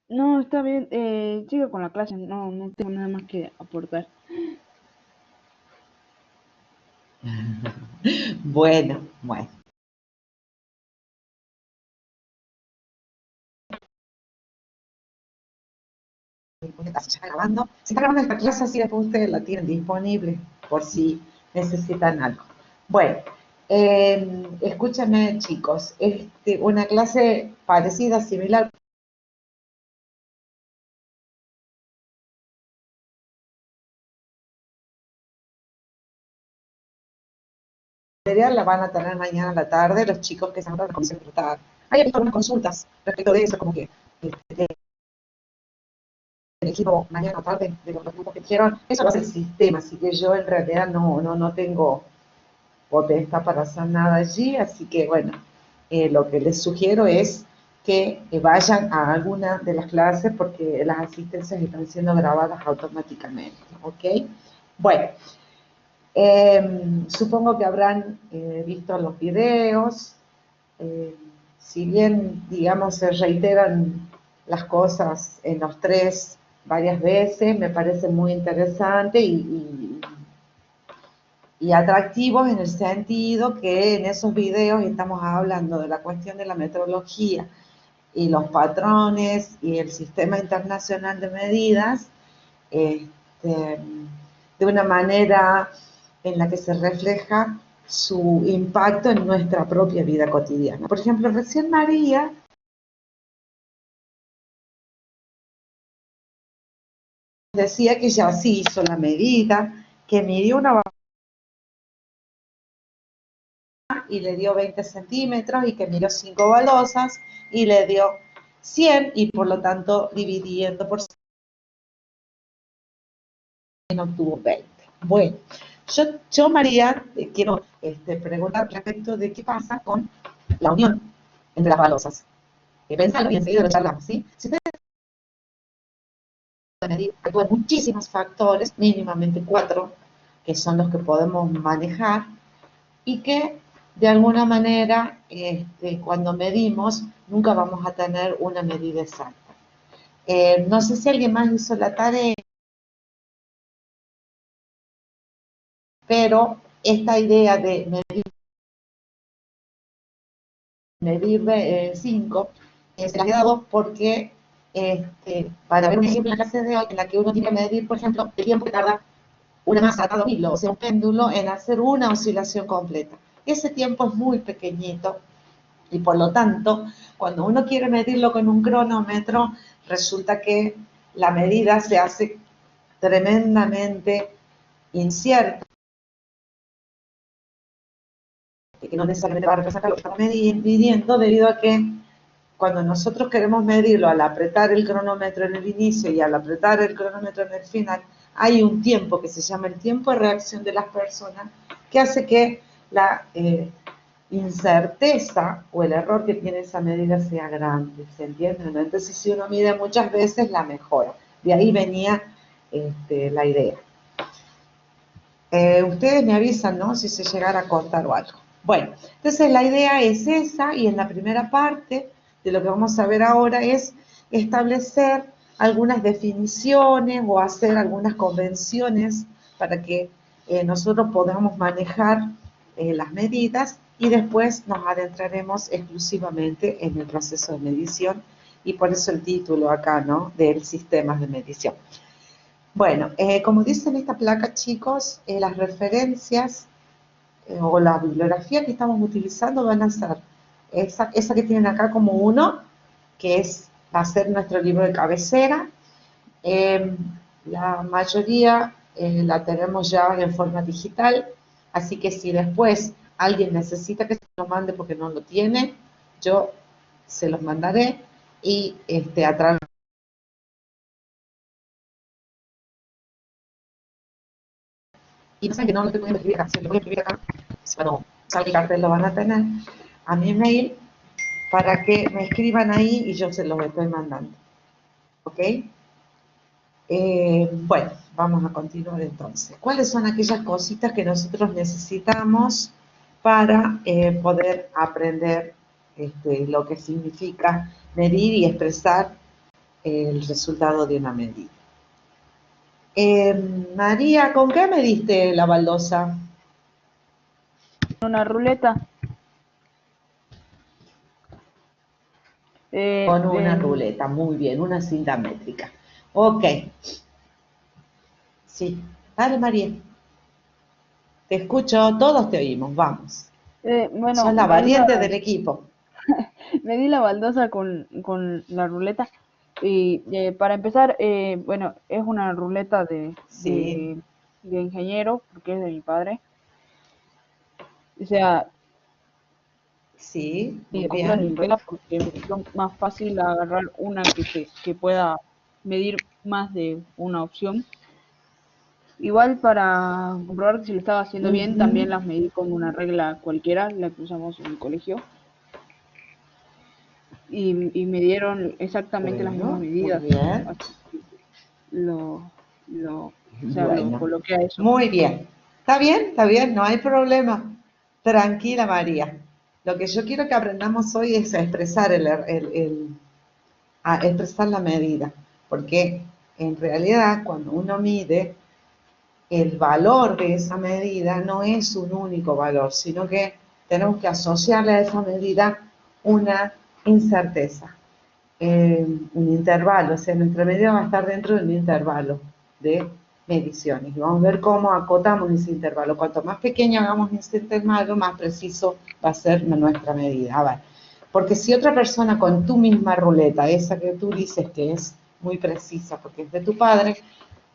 No, está bien. Sigo con la clase. No, no tengo nada más que aportar. Bueno, bueno. Se está grabando. Se está grabando esta clase, así después ustedes la tienen disponible por si necesitan algo. Bueno, escúchame chicos, una clase parecida, similar, la van a tener mañana a la tarde los chicos que se han la comisión diputada. Hay algunas consultas respecto de eso, como que el equipo mañana a tarde de los grupos que dijeron, eso va a ser el sistema, así que yo en realidad no tengo potestad para hacer nada allí, así que bueno, lo que les sugiero es que vayan a alguna de las clases porque las asistencias están siendo grabadas automáticamente, ¿ok? Bueno, supongo que habrán visto los videos, eh, si bien, digamos, se reiteran las cosas en los tres varias veces, me parece muy interesante y atractivos en el sentido que en esos videos estamos hablando de la cuestión de la metrología y los patrones y el sistema internacional de medidas, este, de una manera en la que se refleja su impacto en nuestra propia vida cotidiana. Por ejemplo, recién María decía que ya sí hizo la medida, que midió una y le dio 20 centímetros y que midió 5 baldosas y le dio 100 y por lo tanto dividiendo por 100 obtuvo 20. Bueno, yo María, quiero preguntar respecto de qué pasa con la unión entre las baldosas. Pensalo y enseguida lo charlamos, ¿sí? Si ustedes pueden medir, actúan muchísimos factores, mínimamente 4, que son los que podemos manejar, y que de alguna manera cuando medimos nunca vamos a tener una medida exacta. No sé si alguien más hizo la tarea, pero esta idea de medir 5 se las he dado porque para ver un ejemplo en la clase de hoy en la que uno tiene que medir, por ejemplo, el tiempo que tarda una masa atado a un hilo, o sea, un péndulo, en hacer una oscilación completa. Ese tiempo es muy pequeñito y por lo tanto, cuando uno quiere medirlo con un cronómetro, resulta que la medida se hace tremendamente incierta, que no necesariamente va a representar lo que estamos midiendo, debido a que cuando nosotros queremos medirlo al apretar el cronómetro en el inicio y al apretar el cronómetro en el final, hay un tiempo que se llama el tiempo de reacción de las personas, que hace que la incerteza o el error que tiene esa medida sea grande, ¿se entiende? ¿No? Entonces, si uno mide muchas veces, la mejora. De ahí venía la idea. Ustedes me avisan, ¿no? Si se llegara a cortar o algo. Bueno, entonces la idea es esa, y en la primera parte de lo que vamos a ver ahora es establecer algunas definiciones o hacer algunas convenciones para que nosotros podamos manejar las medidas, y después nos adentraremos exclusivamente en el proceso de medición, y por eso el título acá, ¿no? Del sistemas de medición. Bueno, como dice en esta placa, chicos, las referencias o la bibliografía que estamos utilizando van a ser esa que tienen acá como uno, que va a ser nuestro libro de cabecera. Eh, la mayoría la tenemos ya en forma digital, así que si después alguien necesita que se lo mande porque no lo tiene, yo se los mandaré, y a través y no saben que no lo estoy pudiendo escribir acá, si lo voy a escribir acá, cuando salga el cartel lo van a tener a mi mail para que me escriban ahí y yo se los estoy mandando. ¿Ok? Bueno, vamos a continuar entonces. ¿Cuáles son aquellas cositas que nosotros necesitamos para poder aprender lo que significa medir y expresar el resultado de una medida. María, ¿con qué mediste la baldosa? Una ruleta. Con una ruleta, muy bien, una cinta métrica. Ok. Sí, dale María. Te escucho, todos te oímos, vamos. Bueno, Sos la valiente del equipo. me di la baldosa con la ruleta. Y para empezar, bueno, es una ruleta Sí, de ingeniero, porque es de mi padre. O sea, sí, muy compras bien. en regla porque es más fácil agarrar una que pueda medir más de una opción. Igual para comprobar que si lo estaba haciendo bien, Ujú. también las medí con una regla cualquiera, la que usamos en el colegio, y me dieron exactamente las mismas Bueno, muy medidas. bien. Así que lo, o sea, lo Bueno, coloqué a eso. muy bien. Está bien, no hay problema. Tranquila, María. Lo que yo quiero que aprendamos hoy es a expresar a expresar la medida, porque en realidad cuando uno mide, el valor de esa medida no es un único valor, sino que tenemos que asociarle a esa medida una incerteza, un intervalo, o sea, nuestra medida va a estar dentro de un intervalo de mediciones. Y vamos a ver cómo acotamos ese intervalo. Cuanto más pequeño hagamos ese intervalo, más preciso va a ser nuestra medida. A ver, porque si otra persona con tu misma ruleta, esa que tú dices que es muy precisa porque es de tu padre,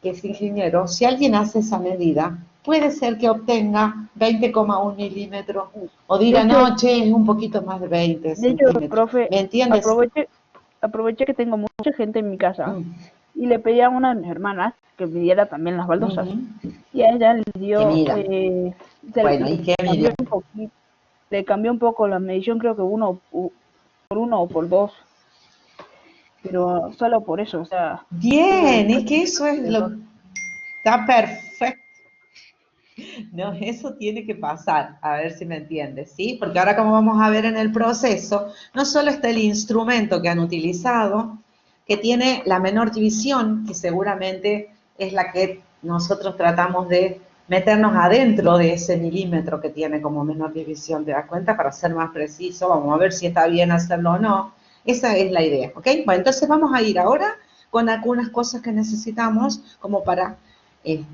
que es ingeniero, si alguien hace esa medida, puede ser que obtenga 20,1 milímetros o De diga, hecho, no, che, es un poquito más de 20 centímetros. profe, ¿Me entiendes? aproveché, aproveché que tengo mucha gente en mi casa Mm, y le pedí a una de mis hermanas que me diera también las baldosas. ujú. Y a ella le Que dio, mida. Bueno, ¿y le qué cambió midió? un poquito, le cambió un poco la medición, creo que por uno o por dos, pero solo por eso, o sea, tuvo Bien, es que eso prácticamente es el lo... error. Está perfecto. No, eso tiene que pasar, a ver si me entiendes, ¿sí? Porque ahora como vamos a ver en el proceso, no solo está el instrumento que han utilizado, que tiene la menor división, que seguramente es la que nosotros tratamos de meternos adentro de ese milímetro que tiene como menor división, ¿te das cuenta? Para ser más preciso, vamos a ver si está bien hacerlo o no. Esa es la idea, ¿ok? Bueno, entonces vamos a ir ahora con algunas cosas que necesitamos como para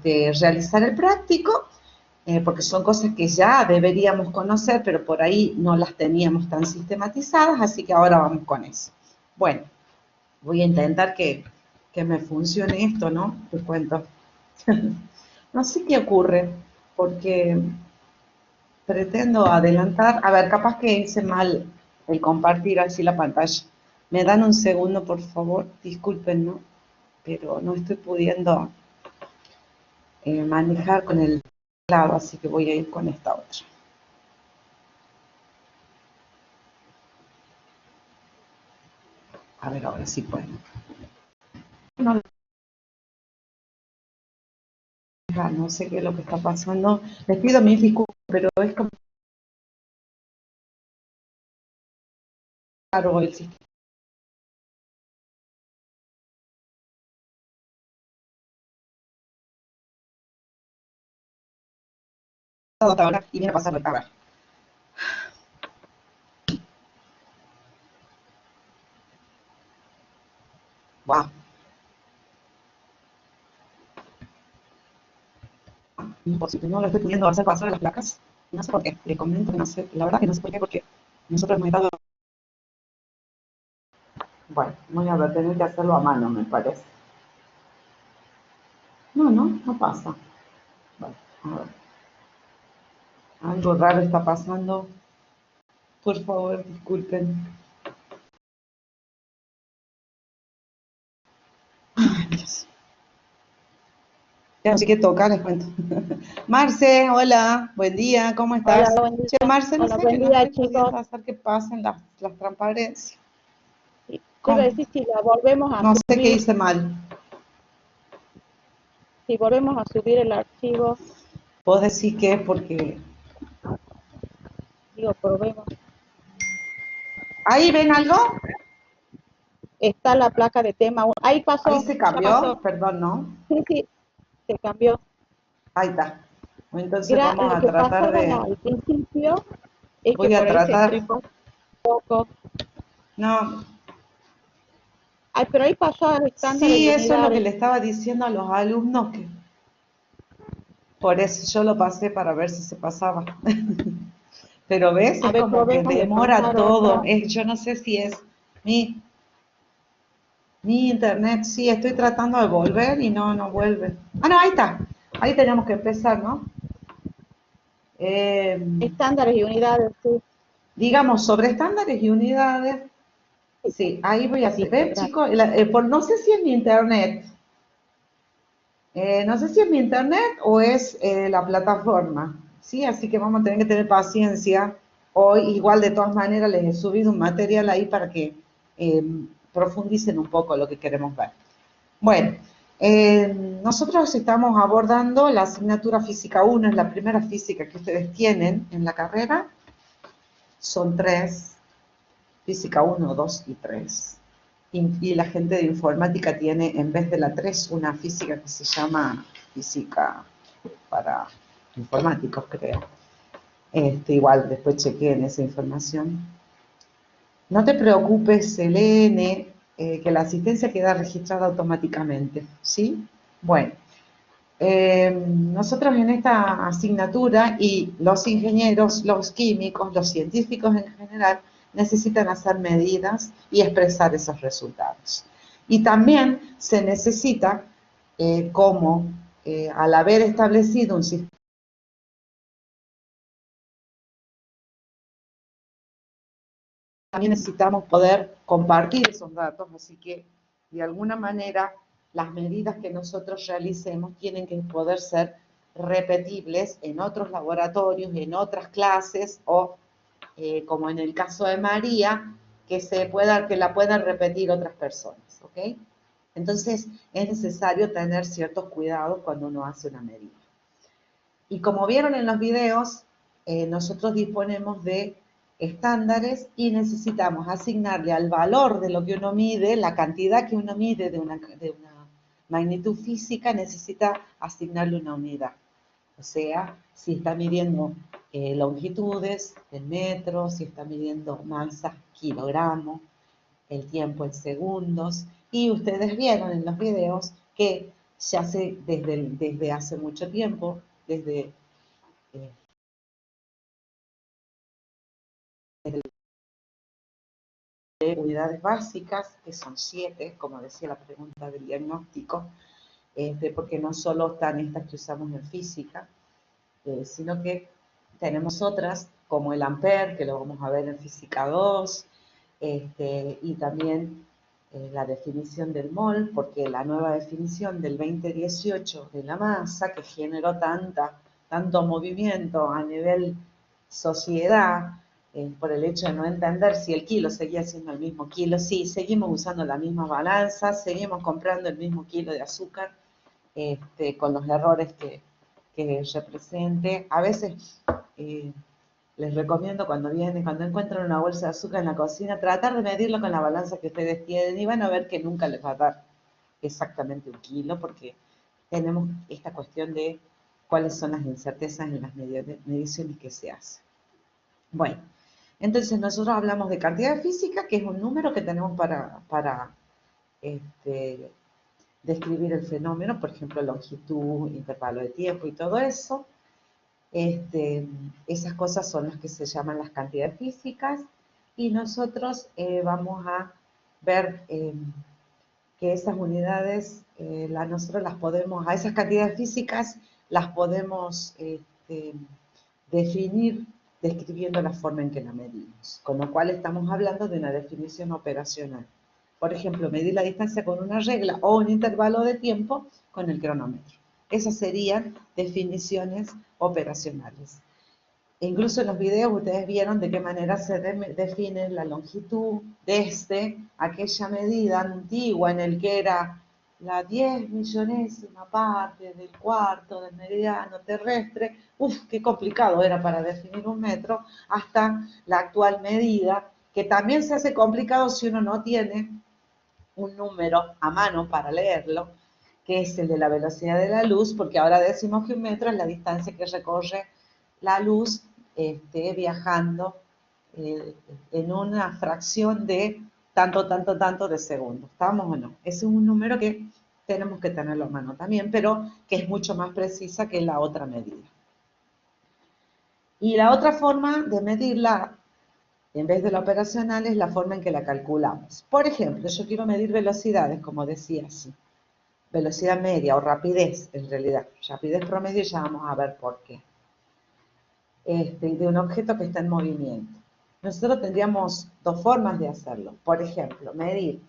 realizar el práctico, porque son cosas que ya deberíamos conocer, pero por ahí no las teníamos tan sistematizadas, así que ahora vamos con eso. Bueno, voy a intentar que me funcione esto, ¿no? Te cuento. No sé qué ocurre, porque pretendo adelantar, a ver, capaz que hice mal el compartir así la pantalla. ¿Me dan un segundo, por favor? Disculpen, ¿no? Pero no estoy pudiendo manejar con el teclado, así que voy a ir con esta otra. A ver, ahora sí puedo. No, no sé qué es lo que está pasando. Les pido mis disculpas, pero es como raro el sistema ahora y viene a pasar. A ver. Wow. Imposible, no lo estoy pudiendo hacer pasar a las placas. No sé por qué. Le comento que no sé, la verdad que no sé por qué, porque nosotros hemos estado. Bueno, voy a tener que hacerlo a mano, me parece. No, no pasa. Bueno, a ver. Algo raro está pasando. Por favor, disculpen. Ay, Dios. Ya no sé qué tocar, les cuento. Marce, hola, buen día, ¿cómo Hola, estás? buen Che, día. Marce, no Hola, sé que buen no día, estoy chicos. pudiendo hacer que pasen las transparencias. Sí, te iba a ¿Cómo? decir si la volvemos a No sé qué subir, hice mal. si volvemos a subir el archivo, Vos decís que es porque... digo, probemos. ¿Ahí ven algo? está la placa de tema 1. Ahí Ahí pasó, se ya cambió, pasó. perdón, ¿no? Sí, sí, se cambió. Ahí está. Entonces Era vamos lo a que tratar pasaba de, al principio, es que voy a por ahí se tratar, tripó un poco. no, Ay, pero ahí pasó a los estándares sí, y eso es lo que unidades. le estaba diciendo a los alumnos, que por eso yo lo pasé para ver si se pasaba. Pero ves, A es ver, como que probemos de demora pasar todo. otra. Yo no sé si es mi, mi internet, sí, estoy tratando de volver y no vuelve. Ah, no, ahí está. Ahí tenemos que empezar, ¿no? Eh, Estándares y unidades, sí. digamos, sobre estándares y unidades. Sí, ahí voy a hacer. Listo, ¿Ves, gracias. chicos? No sé si es mi internet. No sé si es mi internet o es la plataforma. Sí, así que vamos a tener que tener paciencia. Hoy, igual, de todas maneras, les he subido un material ahí para que eh, profundicen un poco lo que queremos ver. Bueno, nosotros estamos abordando la asignatura Física 1, es la primera física que ustedes tienen en la carrera. Son 3, Física 1, 2 y 3. Y la gente de informática tiene, en vez de la 3, una física que se llama física para informáticos, creo. Igual, después chequeen esa información. No te preocupes, Selene, que la asistencia queda registrada automáticamente, ¿sí? Bueno, nosotros en esta asignatura, y los ingenieros, los químicos, los científicos en general, necesitan hacer medidas y expresar esos resultados. Y también se necesita, al haber establecido un sistema, también necesitamos poder compartir esos datos, así que de alguna manera las medidas que nosotros realicemos tienen que poder ser repetibles en otros laboratorios, en otras clases o, como en el caso de María, que la puedan repetir otras personas, ¿ok? Entonces es necesario tener ciertos cuidados cuando uno hace una medida. Y como vieron en los videos, nosotros disponemos de estándares y necesitamos asignarle al valor de lo que uno mide, la cantidad que uno mide de una magnitud física, necesita asignarle una unidad. O sea, si está midiendo longitudes en metros, si está midiendo masas, kilogramos, el tiempo en segundos. Y ustedes vieron en los videos que se hace desde hace mucho tiempo, desde unidades básicas, que son 7, como decía la pregunta del diagnóstico, porque no solo están estas que usamos en física, sino que tenemos otras, como el ampere, que lo vamos a ver en física 2, y también la definición del mol, porque la nueva definición del 2018 de la masa, que generó tanto movimiento a nivel sociedad, por el hecho de no entender si el kilo seguía siendo el mismo kilo. Sí, seguimos usando la misma balanza, seguimos comprando el mismo kilo de azúcar, con los errores que represente. A veces les recomiendo cuando encuentran una bolsa de azúcar en la cocina, tratar de medirlo con la balanza que ustedes tienen y van a ver que nunca les va a dar exactamente un kilo, porque tenemos esta cuestión de cuáles son las incertezas en las mediciones que se hacen. Bueno, entonces nosotros hablamos de cantidad física, que es un número que tenemos para describir el fenómeno, por ejemplo, longitud, intervalo de tiempo y todo eso. Esas cosas son las que se llaman las cantidades físicas, y nosotros vamos a ver que esas unidades, nosotros las podemos, a esas cantidades físicas las podemos definir describiendo la forma en que la medimos, con lo cual estamos hablando de una definición operacional. Por ejemplo, medir la distancia con una regla o un intervalo de tiempo con el cronómetro. Esas serían definiciones operacionales. E incluso en los videos ustedes vieron de qué manera se define la longitud desde aquella medida antigua en el que era la 10 millonésima parte del cuarto del meridiano terrestre. Uf, qué complicado era para definir un metro, hasta la actual medida, que también se hace complicado si uno no tiene un número a mano para leerlo, que es el de la velocidad de la luz, porque ahora decimos que un metro es la distancia que recorre la luz viajando en una fracción de tanto de segundo. ¿Estamos o no? Ese es un número que tenemos que tenerlo a mano también, pero que es mucho más precisa que la otra medida. Y la otra forma de medirla, en vez de la operacional, es la forma en que la calculamos. Por ejemplo, yo quiero medir velocidades, como decía así. Velocidad media o rapidez, en realidad. Rapidez promedio, ya vamos a ver por qué. De un objeto que está en movimiento. Nosotros tendríamos dos formas de hacerlo. Por ejemplo, medir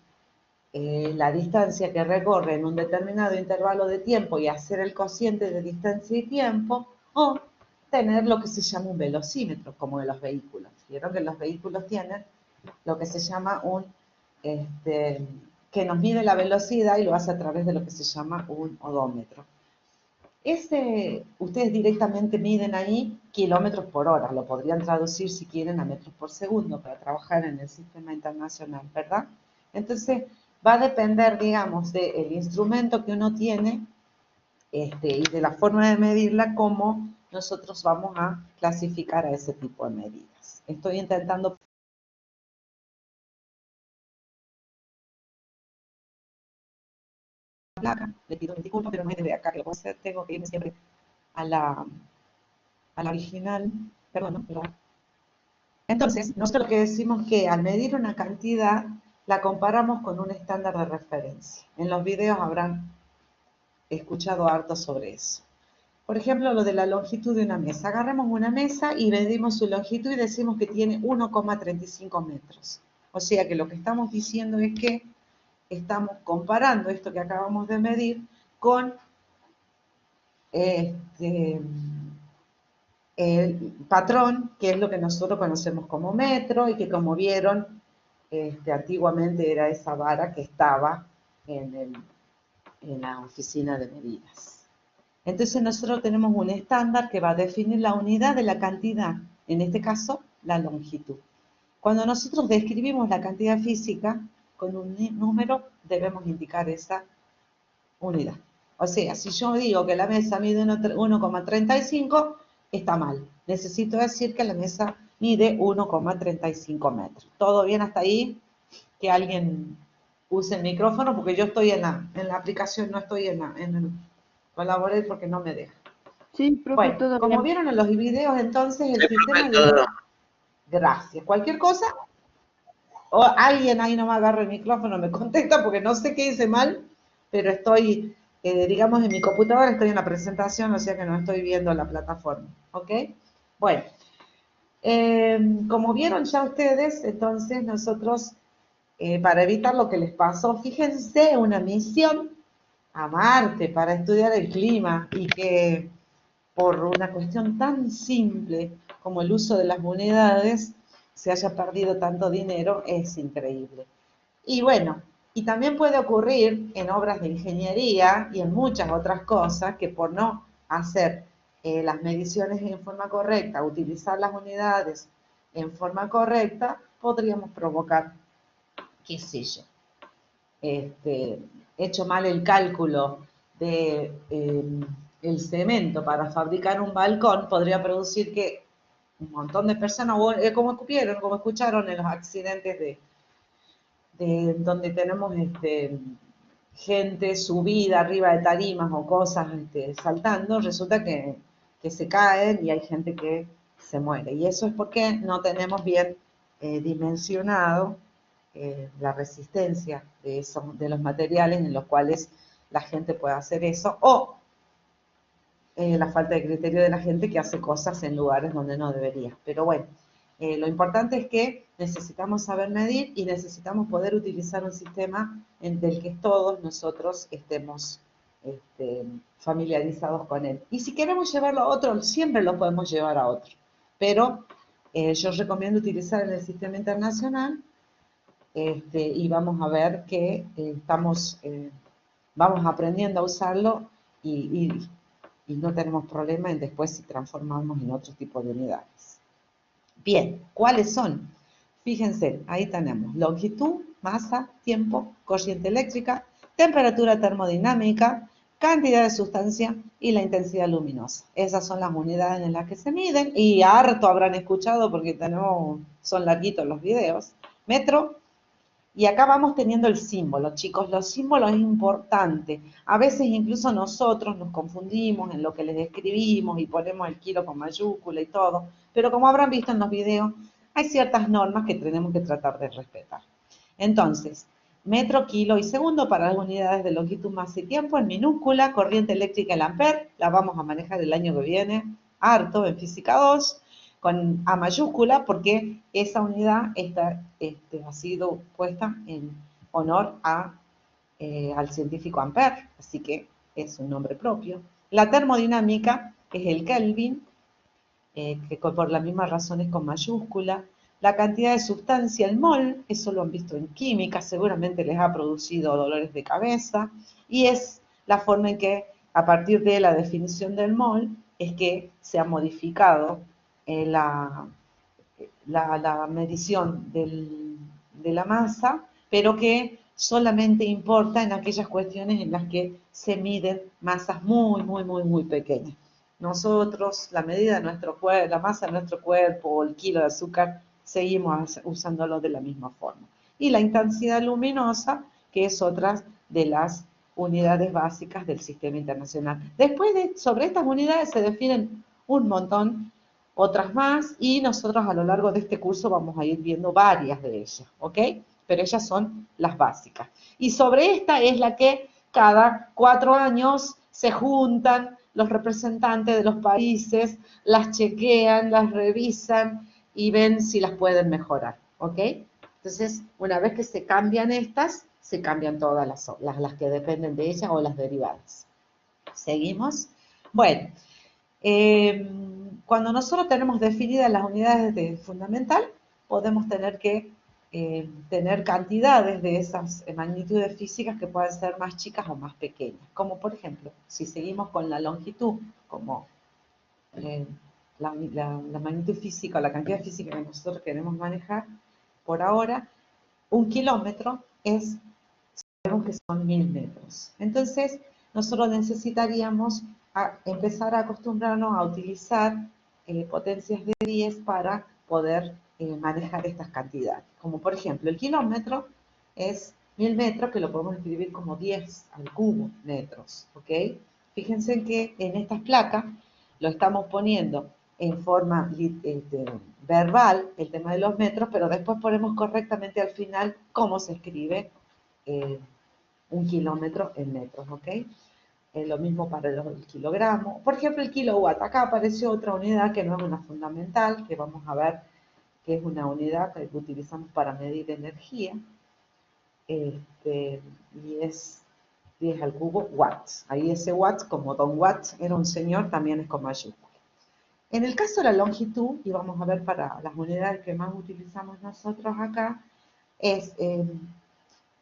la distancia que recorre en un determinado intervalo de tiempo y hacer el cociente de distancia y tiempo, o tener lo que se llama un velocímetro, como de los vehículos. Vieron que los vehículos tienen lo que se llama que nos mide la velocidad y lo hace a través de lo que se llama un odómetro. Ustedes directamente miden ahí kilómetros por hora, lo podrían traducir si quieren a metros por segundo para trabajar en el sistema internacional, ¿verdad? Entonces, va a depender, digamos, del instrumento que uno tiene y de la forma de medirla, cómo nosotros vamos a clasificar a ese tipo de medidas. Estoy intentando placa, le pido disculpas, pero no es desde acá que lo puedo hacer, tengo que irme siempre a la original, perdón, ¿no? Entonces, nosotros lo que decimos que al medir una cantidad, la comparamos con un estándar de referencia. En los videos habrán escuchado harto sobre eso. Por ejemplo, lo de la longitud de una mesa. Agarramos una mesa y medimos su longitud y decimos que tiene 1,35 metros. O sea que lo que estamos diciendo es que estamos comparando esto que acabamos de medir con el patrón, que es lo que nosotros conocemos como metro y que, como vieron, antiguamente era esa vara que estaba en la oficina de medidas. Entonces nosotros tenemos un estándar que va a definir la unidad de la cantidad, en este caso la longitud. Cuando nosotros describimos la cantidad física con un número, debemos indicar esa unidad. O sea, si yo digo que la mesa mide 1,35, está mal. Necesito decir que la mesa mide 1,35 metros. ¿Todo bien hasta ahí? Que alguien use el micrófono, porque yo estoy en la aplicación, no estoy en el Colaborate porque no me deja. Sí, profe, Bueno, todo como bien. vieron en los videos, entonces el Sí, sistema profe, todo. Gracias. Cualquier cosa, o alguien ahí no me agarra el micrófono, me contesta porque no sé qué hice mal, pero estoy, digamos, en mi computadora, estoy en la presentación, o sea que no estoy viendo la plataforma. ¿Ok? Bueno, como vieron ya ustedes, entonces nosotros, para evitar lo que les pasó, fíjense, una misión a Marte para estudiar el clima y que por una cuestión tan simple como el uso de las unidades se haya perdido tanto dinero, es increíble. Y bueno, y también puede ocurrir en obras de ingeniería y en muchas otras cosas que por no hacer las mediciones en forma correcta, utilizar las unidades en forma correcta, podríamos provocar, qué sé yo, hecho mal el cálculo de el cemento para fabricar un balcón, podría producir que un montón de personas, como escucharon en los accidentes donde tenemos gente subida arriba de tarimas o cosas saltando, resulta que se caen y hay gente que se muere. Y eso es porque no tenemos bien dimensionado la resistencia de los materiales en los cuales la gente puede hacer eso, o la falta de criterio de la gente que hace cosas en lugares donde no debería. Pero bueno, lo importante es que necesitamos saber medir y necesitamos poder utilizar un sistema del que todos nosotros estemos familiarizados con él. Y si queremos llevarlo a otro, siempre lo podemos llevar a otro. Pero yo recomiendo utilizar en el sistema internacional y vamos a ver que vamos aprendiendo a usarlo y no tenemos problema en después si transformamos en otro tipo de unidades. Bien, ¿cuáles son? Fíjense, ahí tenemos longitud, masa, tiempo, corriente eléctrica, temperatura termodinámica, cantidad de sustancia y la intensidad luminosa. Esas son las unidades en las que se miden y harto habrán escuchado porque son larguitos los videos. Metro. Y acá vamos teniendo el símbolo, chicos. Los símbolos es importante. A veces incluso nosotros nos confundimos en lo que les escribimos y ponemos el kilo con mayúscula y todo. Pero como habrán visto en los videos, hay ciertas normas que tenemos que tratar de respetar. Entonces, metro, kilo y segundo para las unidades de longitud, masa y tiempo en minúscula, corriente eléctrica en ampere, la vamos a manejar el año que viene, harto en física 2, con A mayúscula, porque esa unidad ha sido puesta en honor al científico Ampère, así que es un nombre propio. La termodinámica es el Kelvin, que por las mismas razones con mayúscula. La cantidad de sustancia, el mol, eso lo han visto en química, seguramente les ha producido dolores de cabeza, y es la forma en que, a partir de la definición del mol, es que se ha modificado la medición de la masa, pero que solamente importa en aquellas cuestiones en las que se miden masas muy, muy, muy, muy pequeñas. Nosotros, la medida de nuestro cuerpo, la masa de nuestro cuerpo o el kilo de azúcar, seguimos usándolo de la misma forma. Y la intensidad luminosa, que es otra de las unidades básicas del sistema internacional. Después sobre estas unidades se definen un montón otras más, y nosotros a lo largo de este curso vamos a ir viendo varias de ellas, ¿ok? Pero ellas son las básicas. Y sobre esta es la que cada 4 años se juntan los representantes de los países, las chequean, las revisan y ven si las pueden mejorar, ¿ok? Entonces, una vez que se cambian estas, se cambian todas las que dependen de ellas o las derivadas. ¿Seguimos? Bueno, cuando nosotros tenemos definidas las unidades de fundamental, podemos tener que tener cantidades de esas magnitudes físicas que pueden ser más chicas o más pequeñas. Como por ejemplo, si seguimos con la longitud, como la magnitud física o la cantidad física que nosotros queremos manejar, por ahora, 1 kilómetro sabemos que son 1000 metros. Entonces, nosotros necesitaríamos empezar a acostumbrarnos a utilizar potencias de 10 para poder manejar estas cantidades. Como por ejemplo, el kilómetro es 1000 metros, que lo podemos escribir como 10 al cubo metros, ¿ok? Fíjense que en estas placas lo estamos poniendo en forma verbal, el tema de los metros, pero después ponemos correctamente al final cómo se escribe 1 kilómetro en metros, ¿ok? Lo mismo para el kilogramo. Por ejemplo, el kilowatt. Acá apareció otra unidad que no es una fundamental, que vamos a ver que es una unidad que utilizamos para medir energía. Y es 10 al cubo watts. Ahí ese watts, como Don Watts era un señor, también es con mayúscula. En el caso de la longitud, y vamos a ver para las unidades que más utilizamos nosotros acá,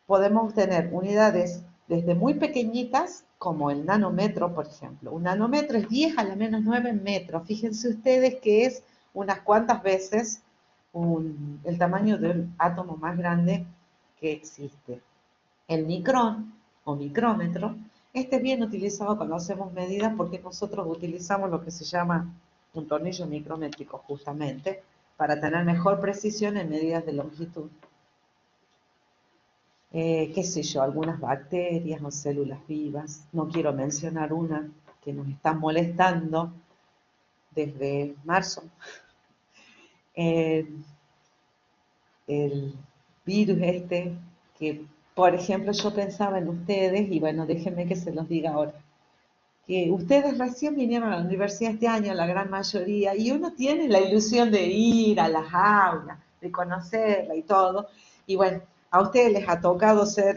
podemos tener unidades desde muy pequeñitas, como el nanómetro, por ejemplo. Un nanómetro es 10 a la menos 9 metros. Fíjense ustedes que es unas cuantas veces el tamaño del átomo más grande que existe. El micrón o micrómetro, este es bien utilizado cuando hacemos medidas porque nosotros utilizamos lo que se llama un tornillo micrométrico justamente para tener mejor precisión en medidas de longitud. Qué sé yo, algunas bacterias o células vivas. No quiero mencionar una que nos está molestando desde marzo. El virus que, por ejemplo, yo pensaba en ustedes, y bueno, déjenme que se los diga ahora, que ustedes recién vinieron a la universidad este año, la gran mayoría, y uno tiene la ilusión de ir a las aulas, de conocerla y todo, y bueno, a ustedes les ha tocado ser,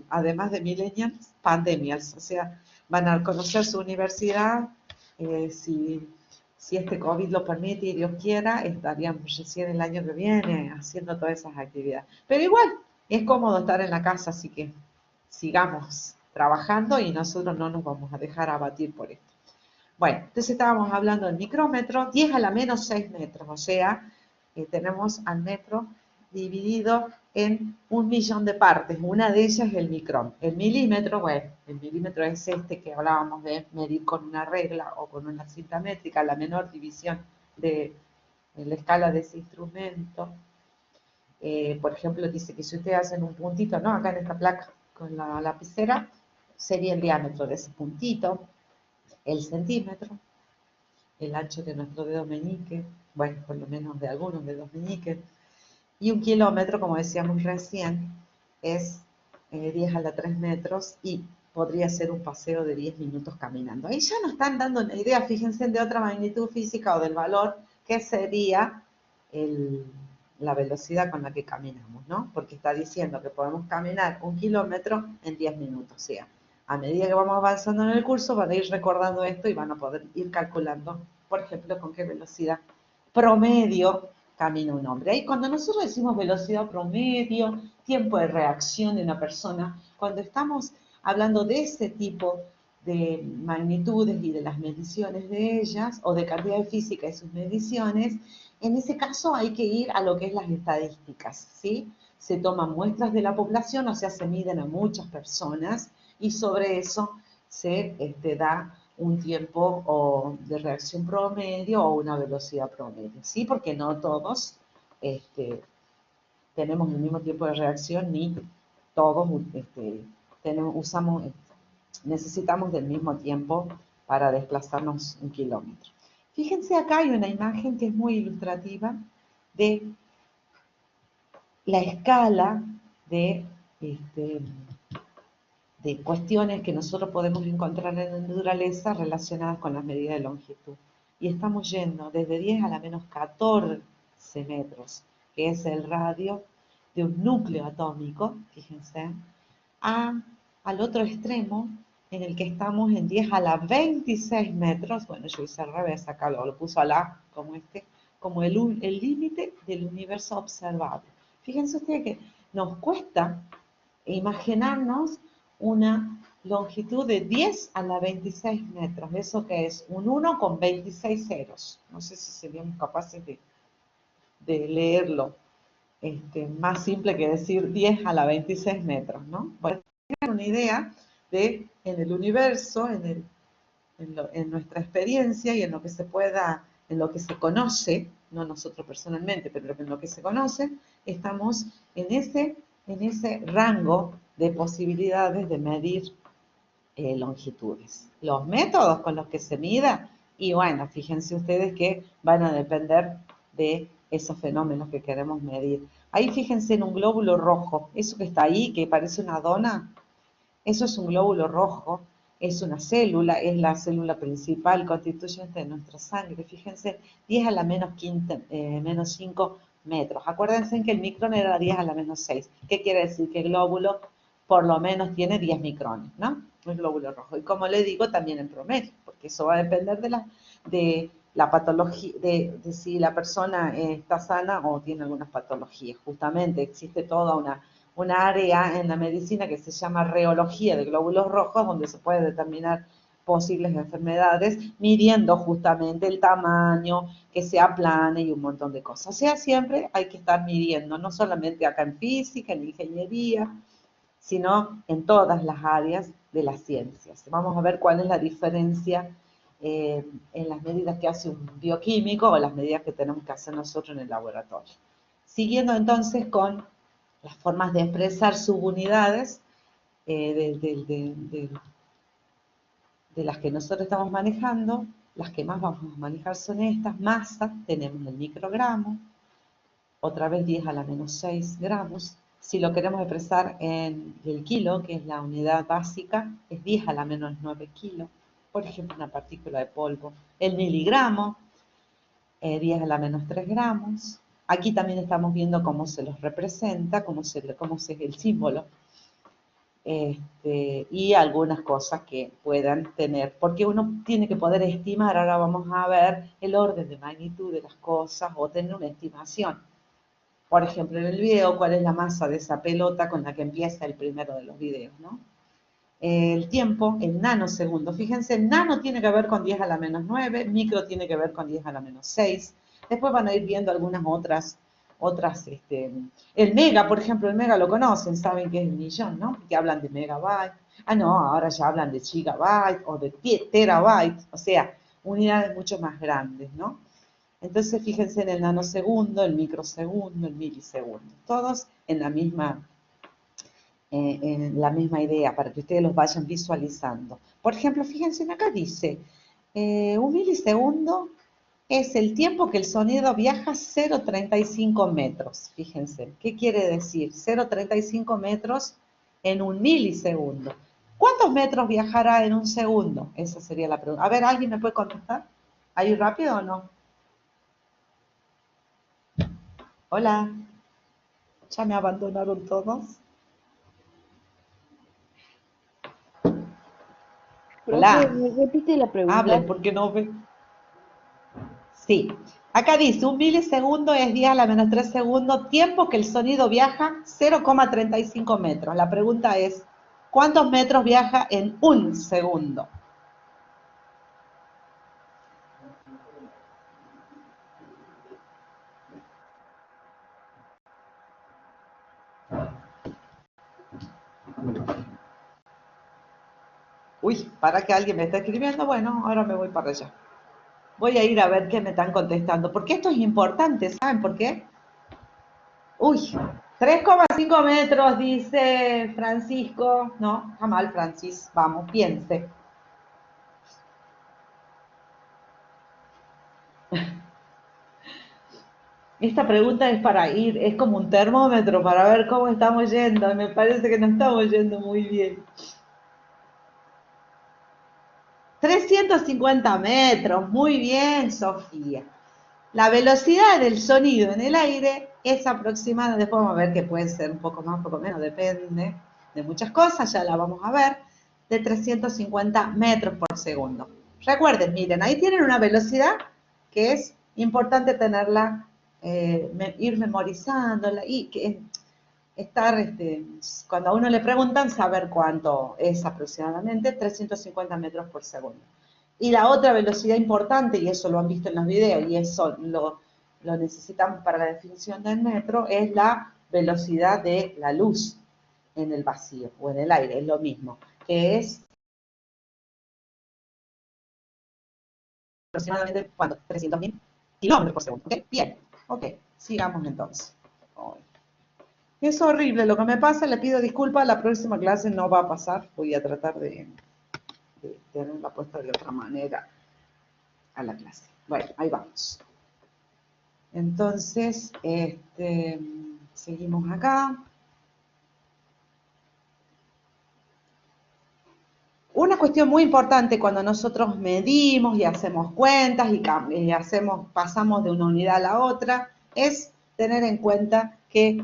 además de millennials, pandemials, o sea, van a conocer su universidad, si este COVID lo permite y Dios quiera, estaríamos recién el año que viene haciendo todas esas actividades. Pero igual, es cómodo estar en la casa, así que sigamos trabajando y nosotros no nos vamos a dejar abatir por esto. Bueno, entonces estábamos hablando del micrómetro, 10 a la menos 6 metros, o sea, tenemos al metro dividido en 1.000.000 de partes. Una de ellas es el micrón. El milímetro, bueno, el milímetro es este que hablábamos de medir con una regla o con una cinta métrica, la menor división de la escala de ese instrumento. Por ejemplo, dice que si ustedes hacen un puntito, ¿no? Acá en esta placa con la lapicera, sería el diámetro de ese puntito, el centímetro, el ancho de nuestro dedo meñique, bueno, por lo menos de algunos dedos meñiques, y 1 kilómetro, como decíamos recién, es 10 a la 3 metros y podría ser un paseo de 10 minutos caminando. Ahí ya nos están dando una idea, fíjense, de otra magnitud física o del valor que sería la velocidad con la que caminamos, ¿no? Porque está diciendo que podemos caminar 1 kilómetro en 10 minutos. O sea, a medida que vamos avanzando en el curso van a ir recordando esto y van a poder ir calculando, por ejemplo, con qué velocidad promedio camina un hombre. Ahí cuando nosotros decimos velocidad promedio, tiempo de reacción de una persona, cuando estamos hablando de ese tipo de magnitudes y de las mediciones de ellas, o de cantidad física y sus mediciones, en ese caso hay que ir a lo que es las estadísticas, ¿sí? Se toman muestras de la población, o sea, se miden a muchas personas y sobre eso se da un tiempo de reacción promedio o una velocidad promedio, ¿sí? Porque no todos tenemos el mismo tiempo de reacción ni todos necesitamos del mismo tiempo para desplazarnos 1 kilómetro. Fíjense, acá hay una imagen que es muy ilustrativa de la escala de cuestiones que nosotros podemos encontrar en la naturaleza relacionadas con las medidas de longitud. Y estamos yendo desde 10 a la menos 14 metros, que es el radio de un núcleo atómico, fíjense, al otro extremo, en el que estamos en 10 a la 26 metros, bueno, yo hice al revés, acá lo puso a la, como el límite del universo observable. Fíjense ustedes que nos cuesta imaginarnos una longitud de 10 a la 26 metros. ¿Eso qué es? Un 1 con 26 ceros. No sé si seríamos capaces de leerlo. Más simple que decir 10 a la 26 metros, ¿no? Bueno, tener una idea de, en el universo, en nuestra experiencia y en lo que se pueda, en lo que se conoce, no nosotros personalmente, pero en lo que se conoce, estamos en ese rango de posibilidades de medir longitudes. Los métodos con los que se mida, y bueno, fíjense ustedes que van a depender de esos fenómenos que queremos medir. Ahí fíjense en un glóbulo rojo, eso que está ahí, que parece una dona, eso es un glóbulo rojo, es una célula, es la célula principal constituyente de nuestra sangre. Fíjense, 10 a la menos 5 metros. Acuérdense que el micrón era 10 a la menos 6. ¿Qué quiere decir? Que el glóbulo por lo menos tiene 10 micrones, ¿no? El glóbulo rojo. Y como le digo, también en promedio, porque eso va a depender de la patología, de si la persona está sana o tiene algunas patologías. Justamente existe toda una área en la medicina que se llama reología de glóbulos rojos, donde se puede determinar posibles enfermedades, midiendo justamente el tamaño, que se aplane y un montón de cosas. O sea, siempre hay que estar midiendo, no solamente acá en física, en ingeniería, sino en todas las áreas de las ciencias. Vamos a ver cuál es la diferencia en las medidas que hace un bioquímico o las medidas que tenemos que hacer nosotros en el laboratorio. Siguiendo entonces con las formas de expresar subunidades de las que nosotros estamos manejando, las que más vamos a manejar son estas. Masa, tenemos el microgramo, otra vez 10 a la menos 6 gramos. Si lo queremos expresar en el kilo, que es la unidad básica, es 10 a la menos 9 kilos. Por ejemplo, una partícula de polvo. El miligramo, 10 a la menos 3 gramos. Aquí también estamos viendo cómo se los representa, cómo es el símbolo. Y algunas cosas que puedan tener, porque uno tiene que poder estimar, ahora vamos a ver el orden de magnitud de las cosas o tener una estimación. Por ejemplo, en el video, ¿cuál es la masa de esa pelota con la que empieza el primero de los videos, ¿no? El tiempo, en nanosegundos. Fíjense, nano tiene que ver con 10 a la menos 9, micro tiene que ver con 10 a la menos 6. Después van a ir viendo algunas otras, el mega, por ejemplo, el mega lo conocen, saben que es el millón, ¿no? Que hablan de megabyte. Ah, no, ahora ya hablan de gigabyte o de terabyte, o sea, unidades mucho más grandes, ¿no? Entonces, fíjense en el nanosegundo, el microsegundo, el milisegundo, todos en la misma idea, para que ustedes los vayan visualizando. Por ejemplo, fíjense, acá dice, un milisegundo es el tiempo que el sonido viaja 0,35 metros. Fíjense, ¿qué quiere decir? 0,35 metros en un milisegundo. ¿Cuántos metros viajará en un segundo? Esa sería la pregunta. A ver, ¿alguien me puede contestar? ¿Ahí rápido o no? Hola. ¿Ya me abandonaron todos? Profe, Hola. ¿me repite la Hablen pregunta? porque no ven. Sí. Acá dice, un milisegundo es 10 a la menos 3 segundos, tiempo que el sonido viaja 0,35 metros. La pregunta es, ¿cuántos metros viaja en un segundo? Uy, para que alguien me esté escribiendo, bueno, ahora me voy para allá. Voy a ir a ver qué me están contestando, porque esto es importante, ¿saben por qué? Uy, 3,5 metros, dice Francisco. No, está mal, Francis. Vamos, piense. Esta pregunta es para ir, es como un termómetro para ver cómo estamos yendo. Me parece que no estamos yendo muy bien. 350 metros, muy bien, Sofía. La velocidad del sonido en el aire es aproximada, después vamos a ver que puede ser un poco más, un poco menos, depende de muchas cosas, ya la vamos a ver, de 350 metros por segundo. Recuerden, miren, ahí tienen una velocidad que es importante tenerla, ir memorizándola y que estar, cuando a uno le preguntan, saber cuánto es aproximadamente, 350 metros por segundo. Y la otra velocidad importante, y eso lo han visto en los videos, y eso lo necesitamos para la definición del metro, es la velocidad de la luz en el vacío o en el aire, es lo mismo, que es aproximadamente, ¿cuánto? 300.000 kilómetros por segundo. ¿Ok? Bien, ok, sigamos entonces. Es horrible lo que me pasa, le pido disculpas, la próxima clase no va a pasar, voy a tratar de tenerla puesta de otra manera a la clase. Bueno, ahí vamos. Entonces, seguimos acá. Una cuestión muy importante cuando nosotros medimos y hacemos cuentas y pasamos de una unidad a la otra, es tener en cuenta que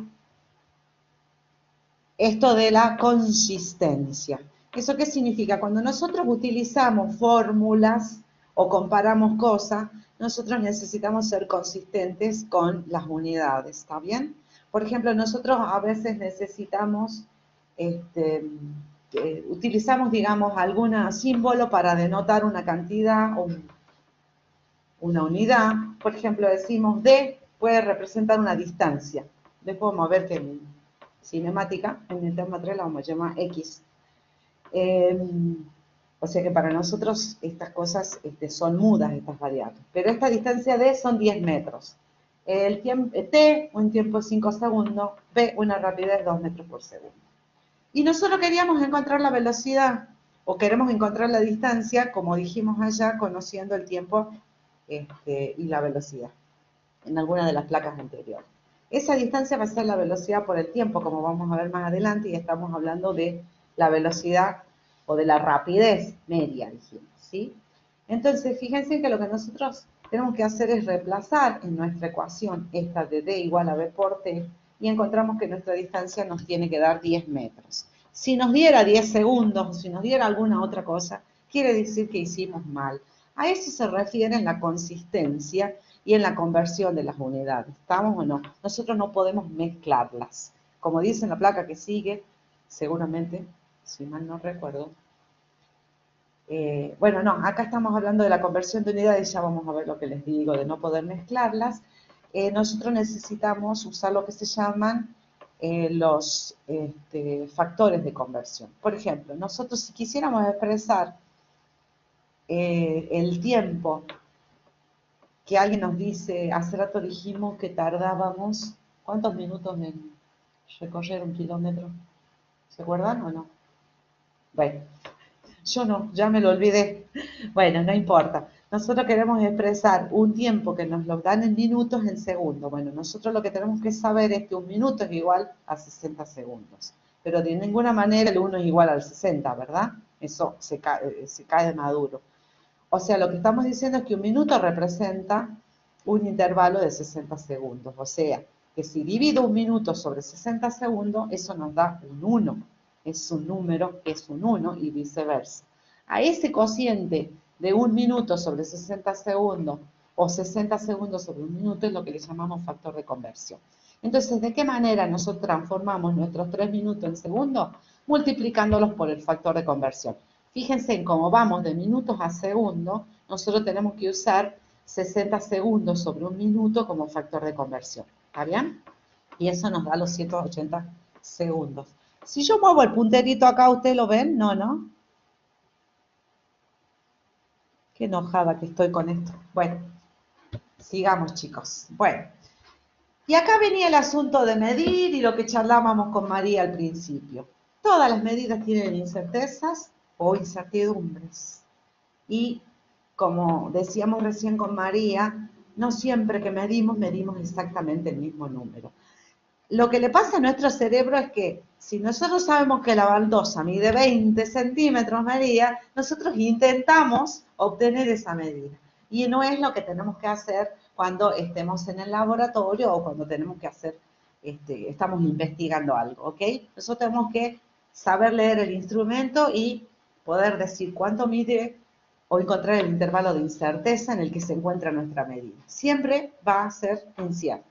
esto de la consistencia. ¿Eso qué significa? Cuando nosotros utilizamos fórmulas o comparamos cosas, nosotros necesitamos ser consistentes con las unidades, ¿está bien? Por ejemplo, nosotros a veces necesitamos, utilizamos, digamos, algún símbolo para denotar una cantidad o una unidad. Por ejemplo, decimos D puede representar una distancia. Después vamos a ver que cinemática, en el tema 3 la vamos a llamar X. O sea que para nosotros estas cosas son mudas, estas variables. Pero esta distancia D son 10 metros. El tiempo, T, un tiempo de 5 segundos. B, una rapidez de 2 metros por segundo. Y nosotros queríamos encontrar la velocidad, o queremos encontrar la distancia, como dijimos allá, conociendo el tiempo y la velocidad, en alguna de las placas anteriores. Esa distancia va a ser la velocidad por el tiempo, como vamos a ver más adelante, y estamos hablando de la velocidad o de la rapidez media, dijimos, ¿sí? Entonces, fíjense que lo que nosotros tenemos que hacer es reemplazar en nuestra ecuación esta de D igual a B por T, y encontramos que nuestra distancia nos tiene que dar 10 metros. Si nos diera 10 segundos, o si nos diera alguna otra cosa, quiere decir que hicimos mal. A eso se refiere en la consistencia y en la conversión de las unidades. ¿Estamos o no? Nosotros no podemos mezclarlas. Como dice en la placa que sigue, seguramente, si mal no recuerdo. Bueno, no, acá estamos hablando de la conversión de unidades, ya vamos a ver lo que les digo, de no poder mezclarlas. nosotros necesitamos usar lo que se llaman los factores de conversión. Por ejemplo, nosotros si quisiéramos expresar el tiempo que alguien nos dice, hace rato dijimos que tardábamos, ¿cuántos minutos en recorrer un kilómetro? ¿Se acuerdan o no? Bueno, yo no, ya me lo olvidé. Bueno, no importa. Nosotros queremos expresar un tiempo que nos lo dan en minutos en segundos. Bueno, nosotros lo que tenemos que saber es que un minuto es igual a 60 segundos. Pero de ninguna manera el 1 es igual al 60, ¿verdad? Eso se cae de maduro. O sea, lo que estamos diciendo es que un minuto representa un intervalo de 60 segundos. O sea, que si divido un minuto sobre 60 segundos, eso nos da un 1. Es un número que es un 1 y viceversa. A ese cociente de un minuto sobre 60 segundos o 60 segundos sobre un minuto es lo que le llamamos factor de conversión. Entonces, ¿de qué manera nosotros transformamos nuestros 3 minutos en segundos? Multiplicándolos por el factor de conversión. Fíjense en cómo vamos de minutos a segundos, nosotros tenemos que usar 60 segundos sobre un minuto como factor de conversión. ¿Está bien? Y eso nos da los 180 segundos. Si yo muevo el punterito acá, ¿ustedes lo ven? No, ¿no? Qué enojada que estoy con esto. Bueno, sigamos, chicos. Bueno, y acá venía el asunto de medir y lo que charlábamos con María al principio. Todas las medidas tienen incertezas o incertidumbres. Y como decíamos recién con María, no siempre que medimos exactamente el mismo número. Lo que le pasa a nuestro cerebro es que si nosotros sabemos que la baldosa mide 20 centímetros, María, nosotros intentamos obtener esa medida. Y no es lo que tenemos que hacer cuando estemos en el laboratorio o cuando tenemos que hacer, estamos investigando algo, ¿ok? Nosotros tenemos que saber leer el instrumento y poder decir cuánto mide o encontrar el intervalo de incerteza en el que se encuentra nuestra medida. Siempre va a ser incierta.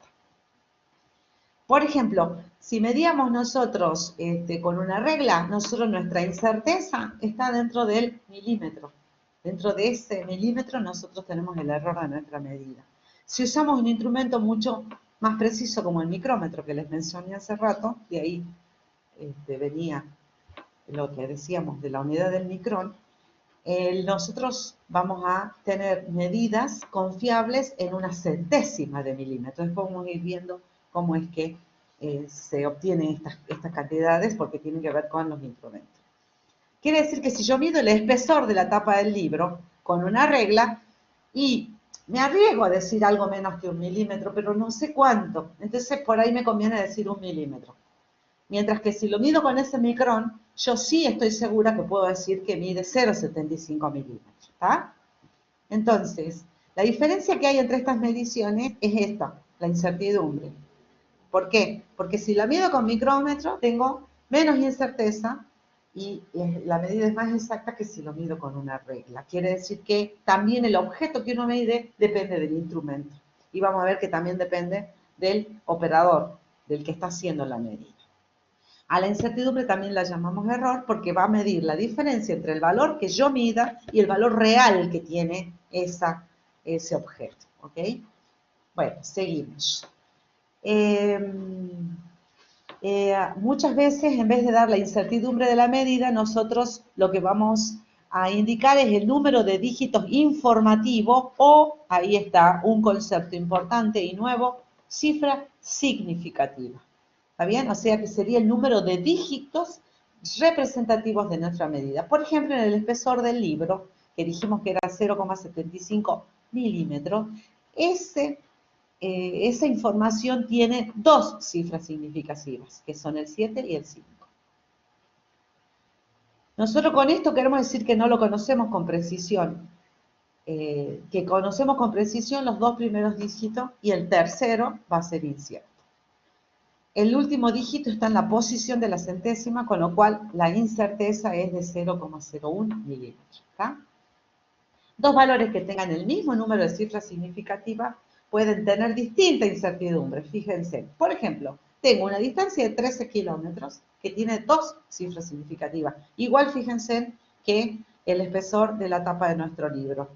Por ejemplo, si medíamos nosotros con una regla, nosotros nuestra incerteza está dentro del milímetro. Dentro de ese milímetro nosotros tenemos el error de nuestra medida. Si usamos un instrumento mucho más preciso como el micrómetro que les mencioné hace rato, de ahí venía lo que decíamos de la unidad del micrón, nosotros vamos a tener medidas confiables en una centésima de milímetro. Después vamos a ir viendo cómo es que se obtienen estas cantidades porque tienen que ver con los instrumentos. Quiere decir que si yo mido el espesor de la tapa del libro con una regla y me arriesgo a decir algo menos que un milímetro, pero no sé cuánto, entonces por ahí me conviene decir un milímetro. Mientras que si lo mido con ese micrón, yo sí estoy segura que puedo decir que mide 0,75 milímetros, ¿está? Entonces, la diferencia que hay entre estas mediciones es esta, la incertidumbre. ¿Por qué? Porque si la mido con micrómetro, tengo menos incerteza y la medida es más exacta que si lo mido con una regla. Quiere decir que también el objeto que uno mide depende del instrumento. Y vamos a ver que también depende del operador, del que está haciendo la medida. A la incertidumbre también la llamamos error porque va a medir la diferencia entre el valor que yo mida y el valor real que tiene ese objeto. ¿Ok? Bueno, seguimos. Muchas veces, en vez de dar la incertidumbre de la medida, nosotros lo que vamos a indicar es el número de dígitos informativo o, ahí está, un concepto importante y nuevo, cifra significativa. ¿Está bien? O sea que sería el número de dígitos representativos de nuestra medida. Por ejemplo, en el espesor del libro, que dijimos que era 0,75 milímetros, esa información tiene dos cifras significativas, que son el 7 y el 5. Nosotros con esto queremos decir que no lo conocemos con precisión, que conocemos con precisión los dos primeros dígitos y el tercero va a ser incierto. El último dígito está en la posición de la centésima, con lo cual la incerteza es de 0,01 milímetros. ¿Está? Dos valores que tengan el mismo número de cifras significativas pueden tener distinta incertidumbre. Fíjense, por ejemplo, tengo una distancia de 13 kilómetros que tiene dos cifras significativas. Igual fíjense que el espesor de la tapa de nuestro libro.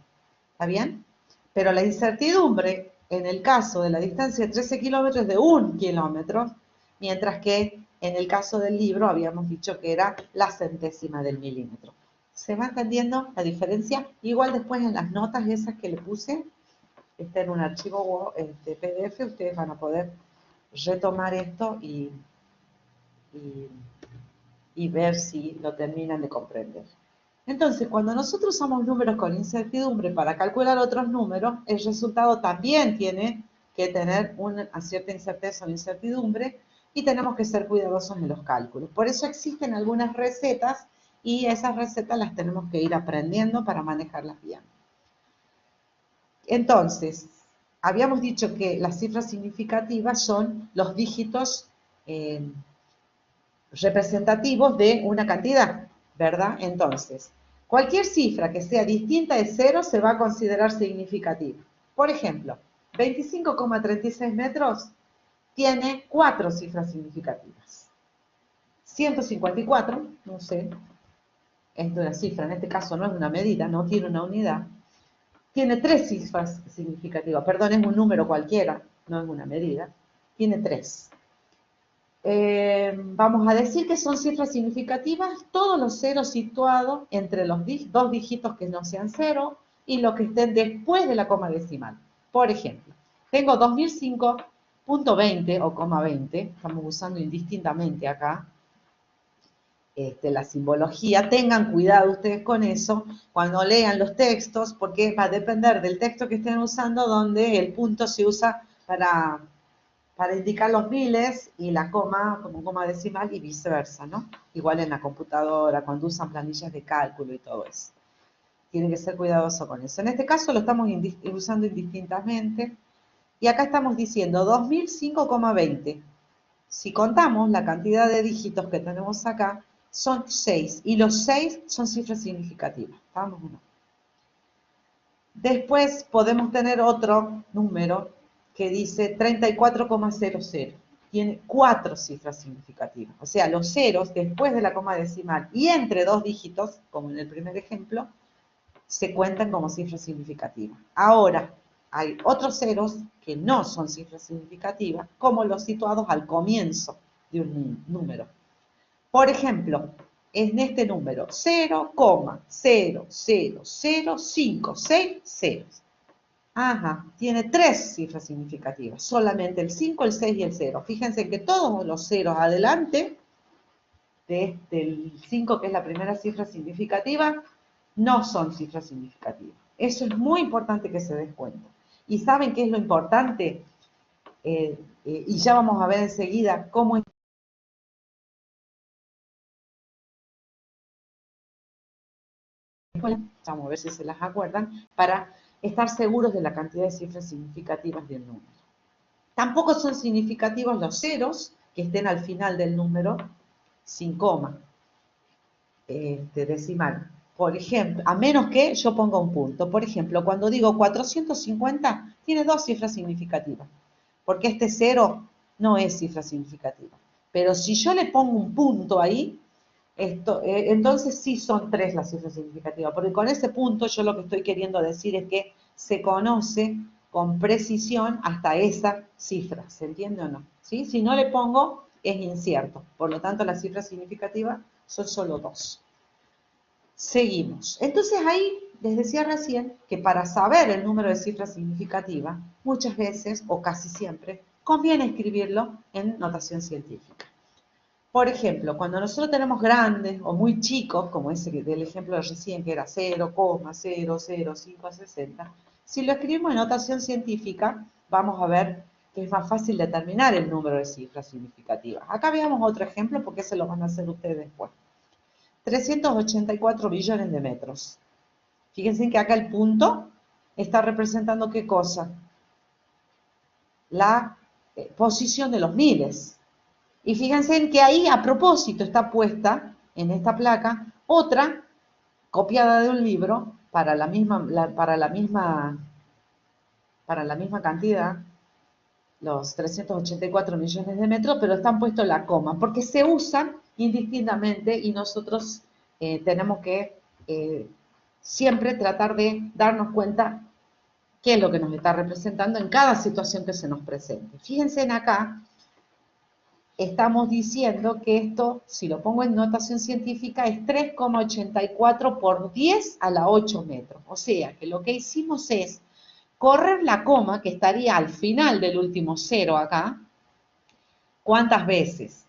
¿Está bien? Pero la incertidumbre en el caso de la distancia de 13 kilómetros de 1 kilómetro, mientras que en el caso del libro habíamos dicho que era la centésima del milímetro. ¿Se va entendiendo la diferencia? Igual después en las notas esas que le puse, está en un archivo PDF, ustedes van a poder retomar esto y ver si lo terminan de comprender. Entonces, cuando nosotros usamos números con incertidumbre para calcular otros números, el resultado también tiene que tener una cierta incerteza o incertidumbre y tenemos que ser cuidadosos en los cálculos. Por eso existen algunas recetas y esas recetas las tenemos que ir aprendiendo para manejarlas bien. Entonces, habíamos dicho que las cifras significativas son los dígitos representativos de una cantidad, ¿verdad? Entonces, cualquier cifra que sea distinta de 0 se va a considerar significativa. Por ejemplo, 25,36 metros tiene 4 cifras significativas. 154, no sé, es una cifra, en este caso no es una medida, no tiene una unidad, tiene 3 cifras significativas, perdón, es un número cualquiera, no es una medida, tiene 3. Vamos a decir que son cifras significativas todos los ceros situados entre los dos dígitos que no sean 0 y los que estén después de la coma decimal. Por ejemplo, tengo 2005.20 o coma 20, estamos usando indistintamente acá la simbología. Tengan cuidado ustedes con eso cuando lean los textos, porque va a depender del texto que estén usando, donde el punto se usa para indicar los miles y la coma como coma decimal y viceversa, ¿no? Igual en la computadora, cuando usan planillas de cálculo y todo eso. Tienen que ser cuidadosos con eso. En este caso lo estamos usando indistintamente. Y acá estamos diciendo 2005,20. Si contamos la cantidad de dígitos que tenemos acá, son 6. Y los 6 son cifras significativas. ¿Estamos o no? Después podemos tener otro número que dice 34,00. Tiene 4 cifras significativas. O sea, los ceros después de la coma decimal y entre dos dígitos, como en el primer ejemplo, se cuentan como cifras significativas. Ahora, hay otros ceros que no son cifras significativas, como los situados al comienzo de un número. Por ejemplo, en este número, 0,00056 ceros. Ajá, tiene 3 cifras significativas, solamente el 5, el 6 y el 0. Fíjense que todos los ceros adelante, del 5 que es la primera cifra significativa, no son cifras significativas. Eso es muy importante que se den cuenta. ¿Y saben qué es lo importante? Y ya vamos a ver enseguida cómo es. Vamos a ver si se las acuerdan, para estar seguros de la cantidad de cifras significativas del número. Tampoco son significativos los ceros que estén al final del número sin coma decimal. Por ejemplo, a menos que yo ponga un punto. Por ejemplo, cuando digo 450, tiene 2 cifras significativas, porque este 0 no es cifra significativa. Pero si yo le pongo un punto ahí, entonces sí son 3 las cifras significativas, porque con ese punto yo lo que estoy queriendo decir es que se conoce con precisión hasta esa cifra, ¿se entiende o no? ¿Sí? Si no le pongo, es incierto, por lo tanto las cifras significativas son solo 2. Seguimos. Entonces ahí les decía recién que para saber el número de cifras significativas, muchas veces, o casi siempre, conviene escribirlo en notación científica. Por ejemplo, cuando nosotros tenemos grandes o muy chicos, como ese del ejemplo de recién, que era 0,00560, si lo escribimos en notación científica, vamos a ver que es más fácil determinar el número de cifras significativas. Acá veamos otro ejemplo, porque se lo van a hacer ustedes después. 384 billones de metros. Fíjense que acá el punto está representando ¿qué cosa? La posición de los miles. Y fíjense que ahí, a propósito, está puesta en esta placa otra copiada de un libro para la misma cantidad, los 384 millones de metros, pero están puestos la coma, porque se usan indistintamente y nosotros tenemos que siempre tratar de darnos cuenta qué es lo que nos está representando en cada situación que se nos presente. Fíjense en acá, estamos diciendo que esto, si lo pongo en notación científica, es 3,84 por 10 a la 8 metros. O sea, que lo que hicimos es correr la coma, que estaría al final del último cero acá. ¿Cuántas veces?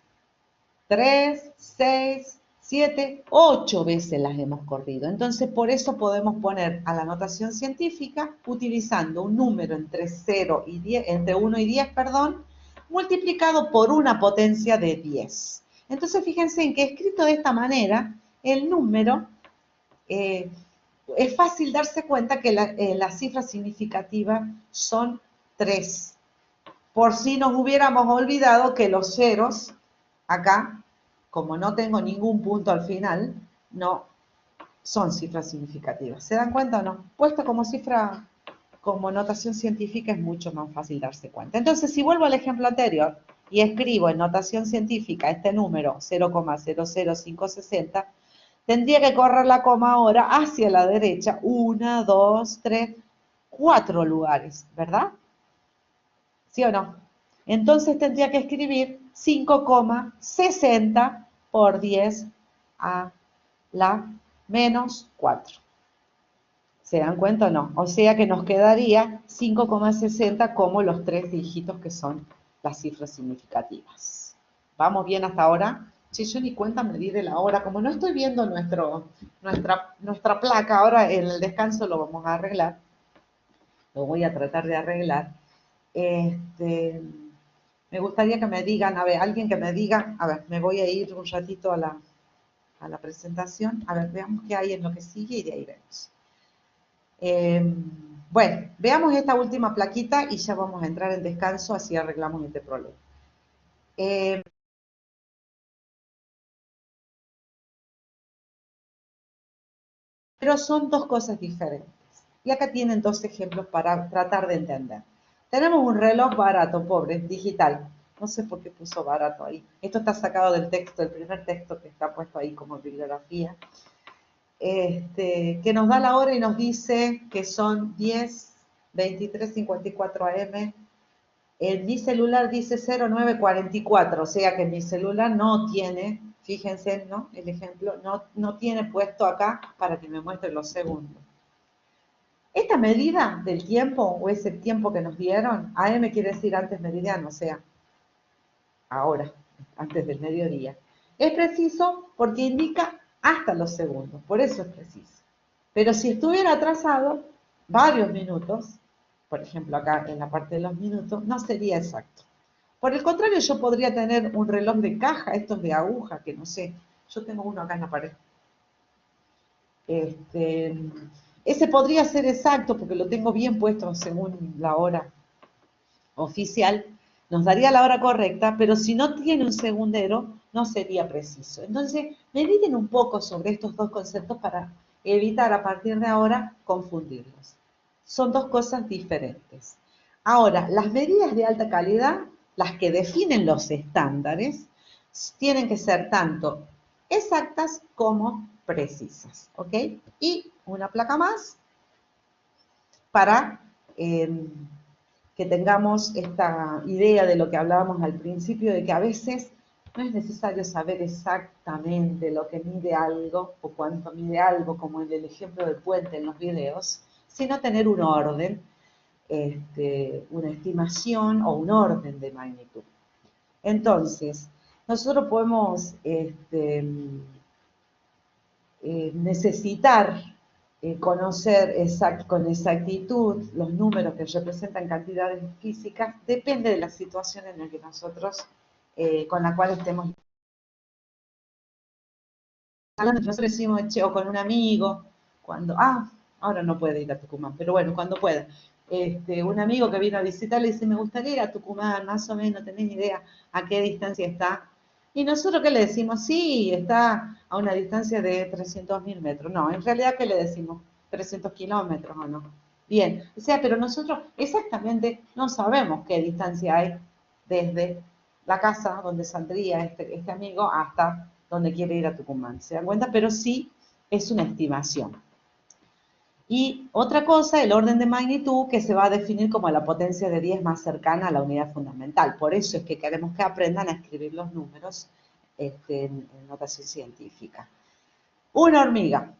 3, 6, 7, 8 veces las hemos corrido. Entonces, por eso podemos poner a la notación científica utilizando un número entre 0 y 10, entre 1 y 10, perdón, multiplicado por una potencia de 10. Entonces, fíjense en que escrito de esta manera, el número, es fácil darse cuenta que la cifra significativa son 3. Por si nos hubiéramos olvidado que los ceros, acá, como no tengo ningún punto al final, no son cifras significativas. ¿Se dan cuenta o no? Puesto como cifra, como notación científica es mucho más fácil darse cuenta. Entonces, si vuelvo al ejemplo anterior y escribo en notación científica este número 0,00560, tendría que correr la coma ahora hacia la derecha, 1, 2, 3, 4 lugares, ¿verdad? ¿Sí o no? Entonces tendría que escribir 5,60 por 10 a la menos 4. ¿Se dan cuenta o no? O sea que nos quedaría 5,60 como los 3 dígitos que son las cifras significativas. ¿Vamos bien hasta ahora? Si yo ni cuenta me di de la hora, como no estoy viendo nuestra placa, ahora en el descanso lo vamos a arreglar. Lo voy a tratar de arreglar. Me gustaría que me digan, a ver, alguien que me diga, a ver, me voy a ir un ratito a la presentación, a ver, veamos qué hay en lo que sigue y de ahí vemos. Bueno, veamos esta última plaquita y ya vamos a entrar en descanso, así arreglamos este problema. Pero son dos cosas diferentes. Y acá tienen dos ejemplos para tratar de entender. Tenemos un reloj barato, pobre, digital. No sé por qué puso barato ahí. Esto está sacado del texto, el primer texto que está puesto ahí como bibliografía. Que nos da la hora y nos dice que son 10:23:54 AM. En mi celular dice 09:44, o sea que mi celular no tiene, fíjense, ¿no? El ejemplo, no tiene puesto acá para que me muestre los segundos. Esta medida del tiempo, o ese tiempo que nos dieron, AM quiere decir antes meridiano, o sea, ahora, antes del mediodía. Es preciso porque indica hasta los segundos, por eso es preciso. Pero si estuviera atrasado varios minutos, por ejemplo acá en la parte de los minutos, no sería exacto. Por el contrario, yo podría tener un reloj de caja, estos de aguja, que no sé, yo tengo uno acá en la pared. Ese podría ser exacto porque lo tengo bien puesto según la hora oficial, nos daría la hora correcta, pero si no tiene un segundero, no sería preciso. Entonces, mediten un poco sobre estos dos conceptos para evitar a partir de ahora confundirlos. Son dos cosas diferentes. Ahora, las medidas de alta calidad, las que definen los estándares, tienen que ser tanto exactas como precisas, ¿ok? Y una placa más para que tengamos esta idea de lo que hablábamos al principio, de que a veces no es necesario saber exactamente lo que mide algo o cuánto mide algo, como en el ejemplo del puente en los videos, sino tener un orden, una estimación o un orden de magnitud. Entonces, nosotros podemos necesitar conocer con exactitud los números que representan cantidades físicas, depende de la situación en la que nosotros, con la cual estemos hablando. Nosotros decimos, che, o con un amigo, cuando, ahora no puede ir a Tucumán, pero bueno, cuando pueda. Un amigo que vino a visitar le dice, me gustaría ir a Tucumán, más o menos, tenés idea a qué distancia está. Y nosotros, ¿qué le decimos? Sí, está a una distancia de 300.000 metros. No, en realidad, ¿qué le decimos? 300 kilómetros o no. Bien, o sea, pero nosotros exactamente no sabemos qué distancia hay desde la casa donde saldría este amigo hasta donde quiere ir a Tucumán. ¿Se dan cuenta? Pero sí es una estimación. Y otra cosa, el orden de magnitud, que se va a definir como la potencia de 10 más cercana a la unidad fundamental. Por eso es que queremos que aprendan a escribir los números en notación científica. Una hormiga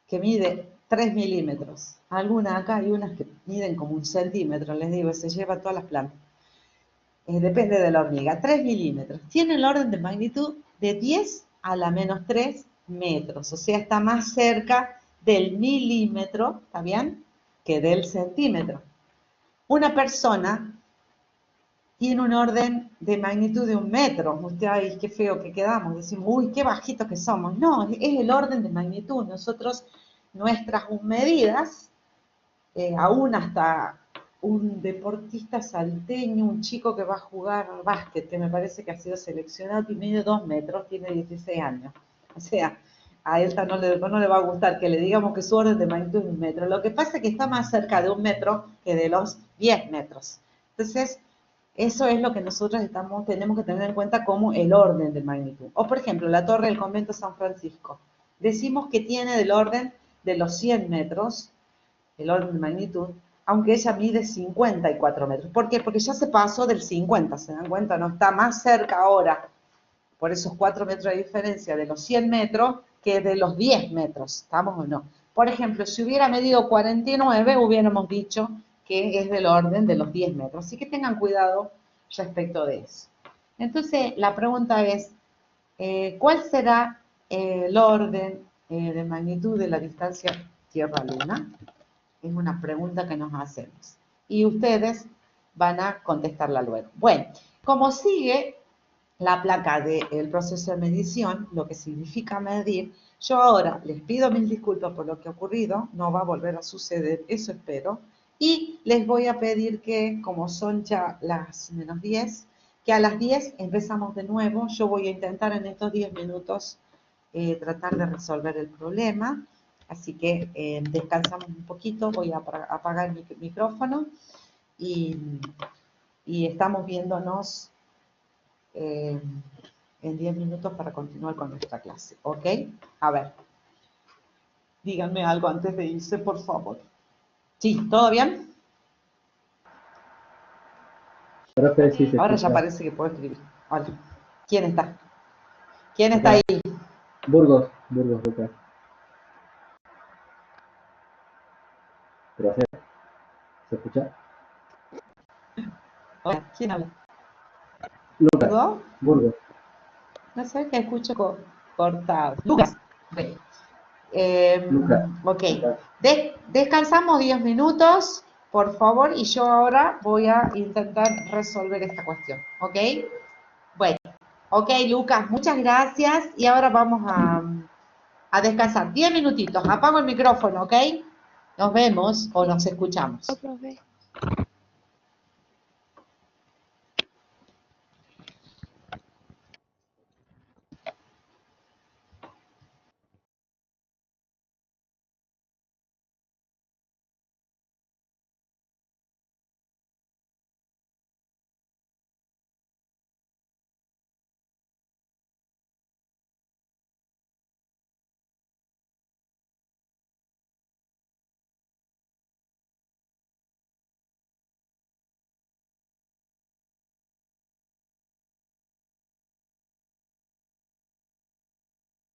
que mide 3 milímetros. Algunas acá hay unas que miden como 1 centímetro, les digo, se lleva todas las plantas. Depende de la hormiga. 3 milímetros. Tiene el orden de magnitud de 10 a la menos 3 metros. O sea, está más cerca del milímetro, ¿está bien?, que del centímetro. Una persona tiene un orden de magnitud de 1 metro. Usted, ay, qué feo que quedamos. Decimos, uy, qué bajitos que somos. No, es el orden de magnitud. Nosotros, nuestras medidas, aún hasta un deportista salteño, un chico que va a jugar básquet, que me parece que ha sido seleccionado, y mide 2 metros, tiene 16 años. O sea, a él no le va a gustar que le digamos que su orden de magnitud es 1 metro. Lo que pasa es que está más cerca de 1 metro que de los 10 metros. Entonces, eso es lo que nosotros tenemos que tener en cuenta como el orden de magnitud. O, por ejemplo, la torre del convento San Francisco. Decimos que tiene del orden de los 100 metros, el orden de magnitud, aunque ella mide 54 metros. ¿Por qué? Porque ya se pasó del 50, ¿se dan cuenta? No está más cerca ahora, por esos 4 metros de diferencia, de los 100 metros que de los 10 metros. ¿Estamos o no? Por ejemplo, si hubiera medido 49, hubiéramos dicho que es del orden de los 10 metros. Así que tengan cuidado respecto de eso. Entonces, la pregunta es, ¿cuál será el orden de magnitud de la distancia Tierra-Luna? Es una pregunta que nos hacemos. Y ustedes van a contestarla luego. Bueno, como sigue la placa del proceso de medición, lo que significa medir, yo ahora les pido mil disculpas por lo que ha ocurrido, no va a volver a suceder, eso espero, y les voy a pedir que, como son ya las menos 10, que a las 10 empezamos de nuevo. Yo voy a intentar en estos 10 minutos tratar de resolver el problema. Así que descansamos un poquito, voy a apagar mi micrófono y estamos viéndonos en 10 minutos para continuar con nuestra clase, ¿ok? A ver, díganme algo antes de irse, por favor. ¿Sí? ¿Todo bien? Ahora ya parece que puedo escribir. Hola. ¿Quién está? ¿Quién está ahí? Burgos, Lucas. Gracias. ¿Se escucha? Hola, ¿quién habla? Lucas. ¿Burgos? Burgos. No sé, que escucho cortado. Lucas. Lucas. Ok. Descansamos 10 minutos, por favor, y yo ahora voy a intentar resolver esta cuestión. ¿Ok? Bueno. Ok, Lucas, muchas gracias. Y ahora vamos a descansar. 10 minutitos. Apago el micrófono, ¿ok? Nos vemos o nos escuchamos. Profe.